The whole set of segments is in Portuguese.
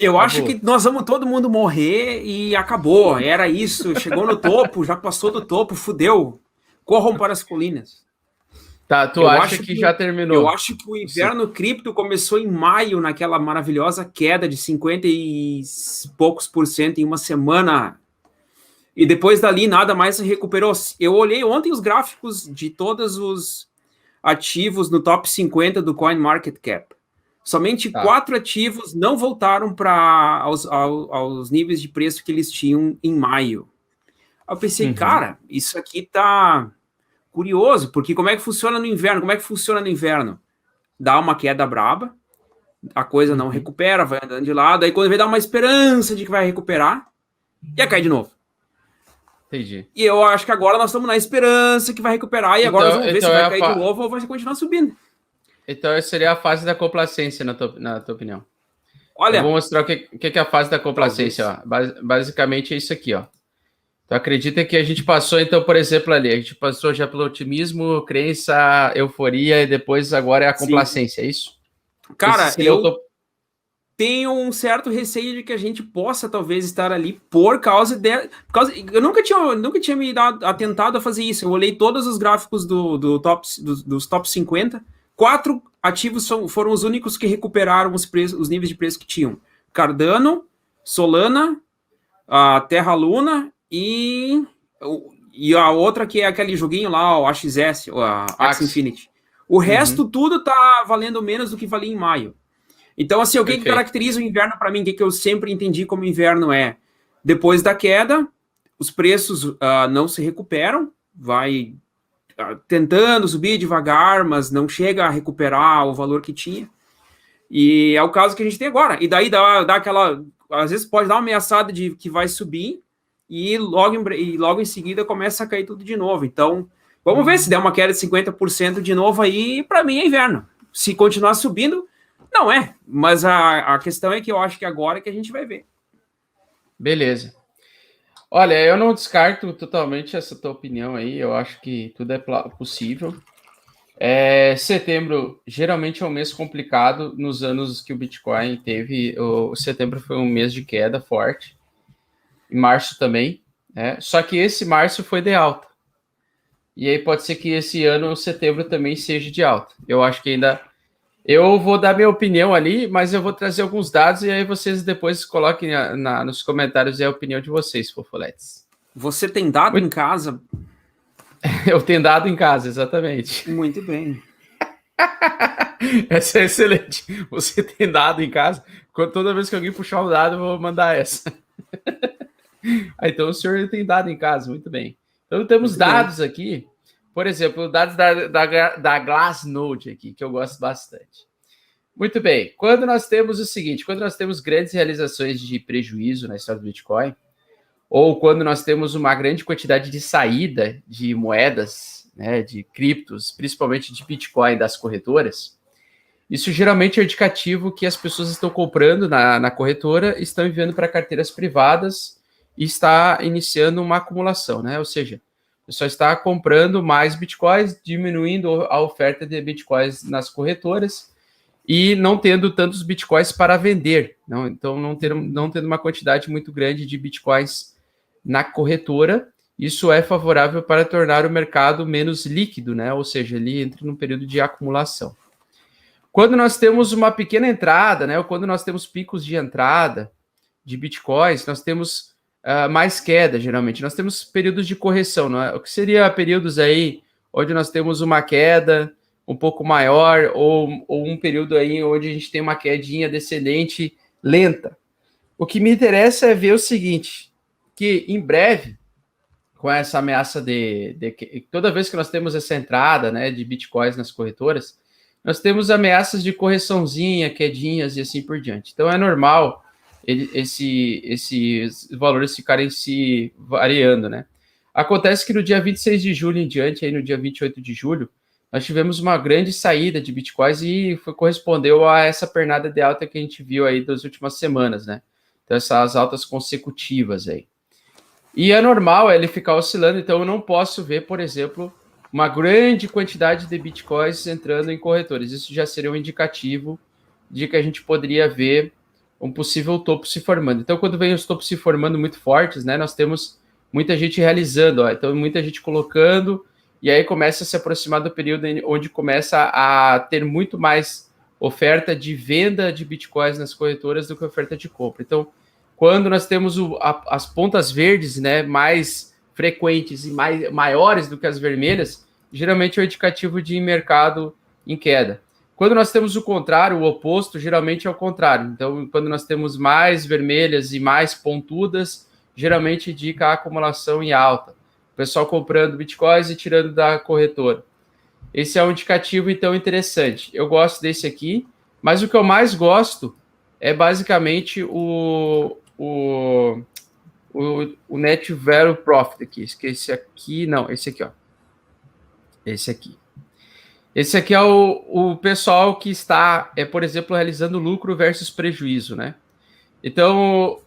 Eu acho Acabou. que nós vamos todo mundo morrer e acabou. Era isso. Chegou no topo, já passou do topo, fudeu. Corram para as colinas. Tá, tu Eu acha acho que que, já eu terminou? acho que o Você... inverno cripto começou em maio, naquela maravilhosa queda de 50 e poucos por cento em uma semana. E depois dali nada mais se recuperou. Eu olhei ontem os gráficos de todos os ativos no top 50 do CoinMarketCap. Somente Tá. 4 ativos não voltaram para aos níveis de preço que eles tinham em maio. Aí eu pensei, Uhum, cara, isso aqui tá curioso, porque como é que funciona no inverno? Como é que funciona no inverno? Dá uma queda braba, a coisa não uhum. recupera, vai andando de lado, aí quando vai dar uma esperança de que vai recuperar, ia cair de novo. Entendi. E eu acho que agora nós estamos na esperança que vai recuperar, e agora nós Então, vamos ver se então, vai cair de novo ou vai continuar subindo. então seria a fase da complacência, na tua opinião. Eu vou Olha, mostrar o que é a fase da complacência. talvez. Ó. Basicamente é isso aqui, ó. Tu acredita que a gente passou, então, por exemplo, ali, a gente passou já pelo otimismo, crença, euforia e depois agora é a Sim. complacência, é isso? Esse Cara, seria o eu topo. tenho um certo receio de que a gente possa talvez estar ali por causa de. Por causa, eu nunca tinha me atentado a fazer isso. Eu olhei todos os gráficos dos top 50. 4 ativos foram os únicos que recuperaram os níveis de preço que tinham: Cardano, Solana, a Terra Luna e a outra que é aquele joguinho lá, o AXS, a Axie Axie. Infinity. O Uhum, resto tudo tá valendo menos do que valia em maio. Então, assim, o que que perfeito. caracteriza o inverno para mim? O que que eu sempre entendi como inverno é? Depois da queda, os preços não se recuperam, vai tentando subir devagar, mas não chega a recuperar o valor que tinha. E é o caso que a gente tem agora. E daí dá aquela. Às vezes pode dar uma ameaçada de que vai subir e logo em seguida começa a cair tudo de novo. Então, vamos ver se der uma queda de 50% de novo aí, para mim é inverno. Se continuar subindo, não é. Mas a questão é que eu acho que agora é que a gente vai ver. Beleza. Olha, eu não descarto totalmente essa tua opinião aí. Eu acho que tudo é possível. Setembro geralmente é um mês complicado nos anos que o Bitcoin teve. O setembro foi um mês de queda forte. E março também. Só que esse março foi de alta. E aí pode ser que esse ano, o setembro, também seja de alta. Eu acho que ainda. Eu vou dar minha opinião ali, mas eu vou trazer alguns dados e aí vocês depois coloquem nos comentários a opinião de vocês, fofoletes. Você tem dado em Muito... casa? Eu tenho dado em casa, exatamente. Muito bem. Essa é excelente. Você tem dado em casa? Toda vez que alguém puxar um dado, eu vou mandar essa. Então o senhor tem dado em casa, muito bem. Então temos Muito bem. dados aqui, por exemplo, dados da Glassnode aqui, que eu gosto bastante. Muito bem. Quando nós temos o seguinte, quando nós temos grandes realizações de prejuízo na história do Bitcoin, ou quando nós temos uma grande quantidade de saída de moedas, né, de criptos, principalmente de Bitcoin das corretoras, isso geralmente é indicativo que as pessoas estão comprando na corretora, estão enviando para carteiras privadas e está iniciando uma acumulação, né? Ou seja, o pessoal está comprando mais bitcoins, diminuindo a oferta de bitcoins nas corretoras e não tendo tantos bitcoins para vender. Não? Então, não tendo uma quantidade muito grande de bitcoins na corretora, isso é favorável para tornar o mercado menos líquido, né? Ou seja, ele entra num período de acumulação. Quando nós temos uma pequena entrada, né, ou quando nós temos picos de entrada de bitcoins, nós temos mais queda, geralmente. Nós temos períodos de correção, não é? O que seria períodos aí onde nós temos uma queda um pouco maior ou um período aí onde a gente tem uma quedinha descendente lenta. O que me interessa é ver o seguinte, que em breve, com essa ameaça toda vez que nós temos essa entrada, né, de bitcoins nas corretoras, nós temos ameaças de correçãozinha, quedinhas e assim por diante. Então é normal esses valores ficarem se variando, né? Acontece que no dia 26 de julho em diante, aí no dia 28 de julho, nós tivemos uma grande saída de bitcoins e correspondeu a essa pernada de alta que a gente viu aí das últimas semanas, né? Então essas altas consecutivas aí. E é normal ele ficar oscilando, então eu não posso ver, por exemplo, uma grande quantidade de bitcoins entrando em corretores. Isso já seria um indicativo de que a gente poderia ver um possível topo se formando. Então, quando vem os topos se formando muito fortes, né, nós temos muita gente realizando, ó, então muita gente colocando, e aí começa a se aproximar do período onde começa a ter muito mais oferta de venda de bitcoins nas corretoras do que oferta de compra. Então, quando nós temos as pontas verdes, né, mais frequentes e maiores do que as vermelhas, geralmente é um indicativo de mercado em queda. Quando nós temos o contrário, o oposto, geralmente é o contrário. Então, quando nós temos mais vermelhas e mais pontudas, geralmente indica a acumulação em alta. O pessoal comprando bitcoins e tirando da corretora. Esse é um indicativo, então, interessante. Eu gosto desse aqui, mas o que eu mais gosto é basicamente o Net Value Profit aqui. Esse aqui, não, esse aqui, ó. Esse aqui. Esse aqui é o pessoal que está, por exemplo, realizando lucro versus prejuízo, né? Então,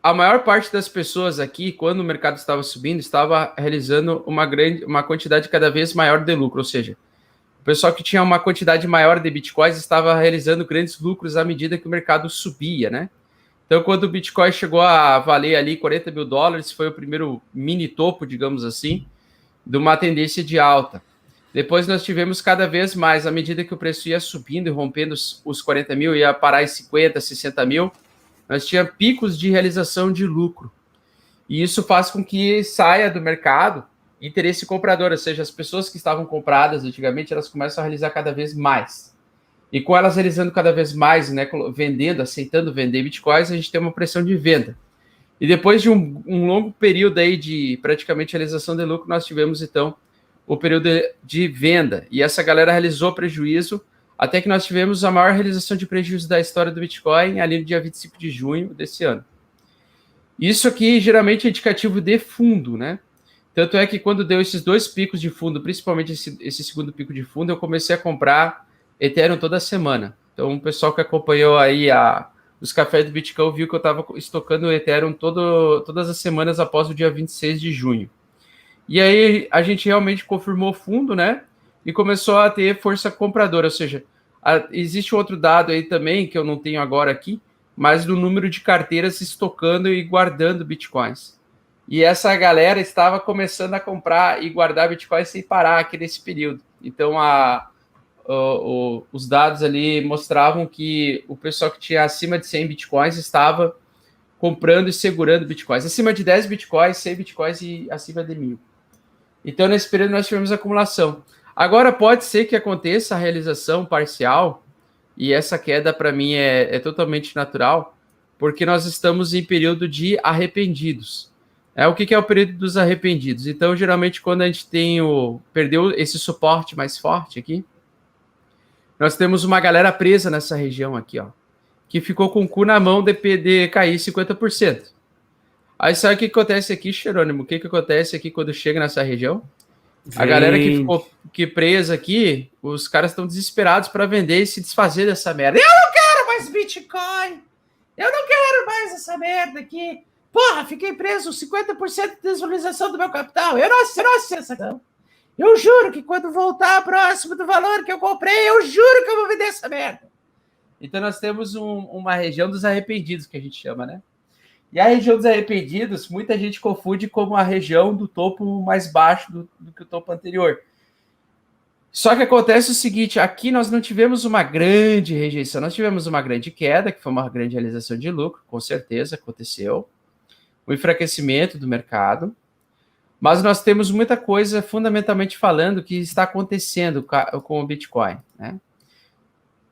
a maior parte das pessoas aqui, quando o mercado estava subindo, estava realizando uma quantidade cada vez maior de lucro, ou seja, o pessoal que tinha uma quantidade maior de bitcoins estava realizando grandes lucros à medida que o mercado subia, né? Então, quando o Bitcoin chegou a valer ali $40 mil, foi o primeiro mini topo, digamos assim, de uma tendência de alta. Depois nós tivemos cada vez mais, à medida que o preço ia subindo e rompendo os 40 mil, ia parar em 50, 60 mil, nós tínhamos picos de realização de lucro. E isso faz com que saia do mercado interesse comprador, ou seja, as pessoas que estavam compradas antigamente, elas começam a realizar cada vez mais. E com elas realizando cada vez mais, né, vendendo, aceitando vender bitcoins, a gente tem uma pressão de venda. E depois de um longo período aí de praticamente realização de lucro, nós tivemos, então, o período de venda. E essa galera realizou prejuízo, até que nós tivemos a maior realização de prejuízo da história do Bitcoin, ali no dia 25 de junho desse ano. Isso aqui, geralmente, é indicativo de fundo, né? Tanto é que quando deu esses dois picos de fundo, principalmente esse segundo pico de fundo, eu comecei a comprar Ethereum toda semana. Então, o pessoal que acompanhou aí os cafés do Bitcoin viu que eu estava estocando o Ethereum todas as semanas após o dia 26 de junho. E aí, a gente realmente confirmou o fundo, né? E começou a ter força compradora. Ou seja, existe outro dado aí também, que eu não tenho agora aqui, mas do número de carteiras estocando e guardando Bitcoins. E essa galera estava começando a comprar e guardar Bitcoin sem parar aqui nesse período. Então, os dados ali mostravam que o pessoal que tinha acima de 100 Bitcoins estava comprando e segurando Bitcoins. Acima de 10 Bitcoins, 100 Bitcoins e acima de 1.000. Então, nesse período, nós tivemos acumulação. Agora, pode ser que aconteça a realização parcial, e essa queda, para mim, é totalmente natural, porque nós estamos em período de arrependidos. O que é o período dos arrependidos? Então, geralmente, quando a gente perdeu esse suporte mais forte aqui, nós temos uma galera presa nessa região aqui, ó, que ficou com o cu na mão de cair 50%. Aí sabe o que acontece aqui, Jerônimo? O que acontece aqui quando chega nessa região? A galera que ficou presa aqui, os caras estão desesperados para vender e se desfazer dessa merda. Eu não quero mais Bitcoin! Eu não quero mais essa merda aqui! Porra, fiquei preso, 50% de desvalorização do meu capital. Eu não aceito essa não. Eu juro que quando voltar próximo do valor que eu comprei, eu juro que eu vou vender essa merda. Então nós temos uma região dos arrependidos, que a gente chama, né? E a região dos arrependidos, muita gente confunde como a região do topo mais baixo do que o topo anterior. Só que acontece o seguinte, aqui nós não tivemos uma grande rejeição, nós tivemos uma grande queda, que foi uma grande realização de lucro, com certeza aconteceu. O enfraquecimento do mercado. Mas nós temos muita coisa, fundamentalmente falando, que está acontecendo com o Bitcoin, né?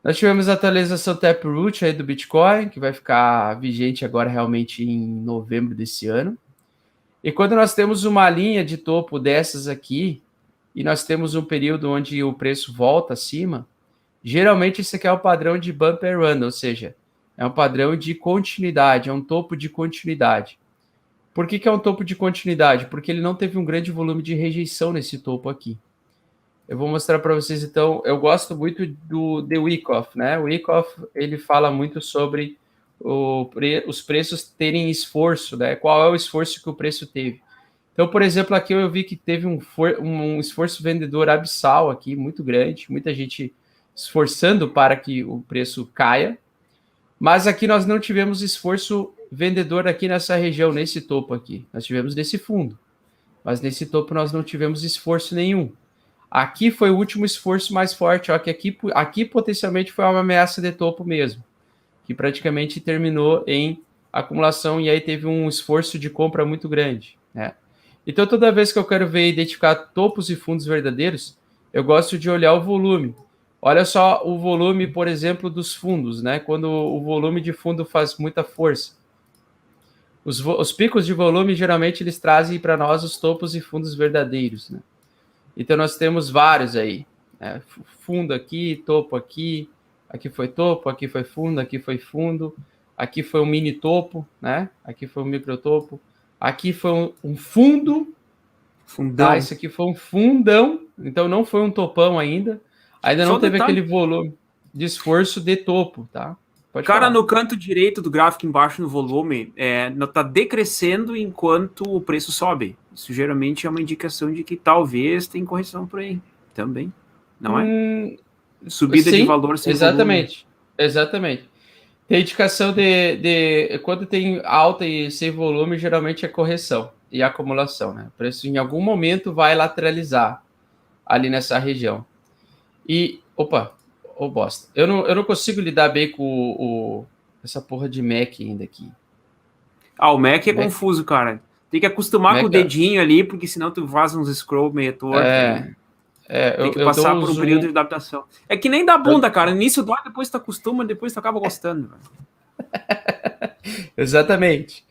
Nós tivemos a atualização Taproot aí do Bitcoin, que vai ficar vigente agora realmente em novembro desse ano. E quando nós temos uma linha de topo dessas aqui, e nós temos um período onde o preço volta acima, geralmente esse aqui é o padrão de bumper run, ou seja, é um padrão de continuidade, é um topo de continuidade. Por que é um topo de continuidade? Porque ele não teve um grande volume de rejeição nesse topo aqui. Eu vou mostrar para vocês, então, eu gosto muito do The Wyckoff, né? O Wyckoff, ele fala muito sobre os preços terem esforço, né? Qual é o esforço que o preço teve. Então, por exemplo, aqui eu vi que teve um esforço vendedor abissal aqui, muito grande, muita gente esforçando para que o preço caia, Mas aqui nós não tivemos esforço vendedor aqui nessa região, nesse topo aqui. Nós tivemos nesse fundo. Mas nesse topo nós não tivemos esforço nenhum. Aqui foi o último esforço mais forte, ó, que aqui potencialmente foi uma ameaça de topo mesmo, que praticamente terminou em acumulação e aí teve um esforço de compra muito grande, né? Então toda vez que eu quero ver identificar topos e fundos verdadeiros, eu gosto de olhar o volume. Olha só o volume, por exemplo, dos fundos, né? Quando o volume de fundo faz muita força. Os picos de volume, geralmente, eles trazem para nós os topos e fundos verdadeiros, né? Então, nós temos vários aí, né? Fundo aqui, topo aqui, aqui foi topo, aqui foi fundo, aqui foi um mini topo, né? Aqui foi um micro topo, aqui foi um fundo, Fundão. tá? Esse aqui foi um fundão, então não foi um topão ainda não teve aquele volume de esforço de topo, tá? Pode falar. No canto direito do gráfico embaixo no volume, está decrescendo enquanto o preço sobe. Isso geralmente é uma indicação de que talvez tem correção por aí também, não é? Subida de valor sem exatamente, volume. Exatamente. Tem indicação de quando tem alta e sem volume, geralmente é correção e acumulação, né? O preço em algum momento vai lateralizar ali nessa região. E, bosta. Eu não consigo lidar bem com essa porra de Mac ainda aqui. O Mac é confuso, cara. Tem que acostumar com o dedinho ali, porque senão tu faz uns scroll meio torto. Tem que passar por um período de adaptação. É que nem da bunda, cara. No início dói, depois tu acostuma, depois tu acaba gostando. Exatamente.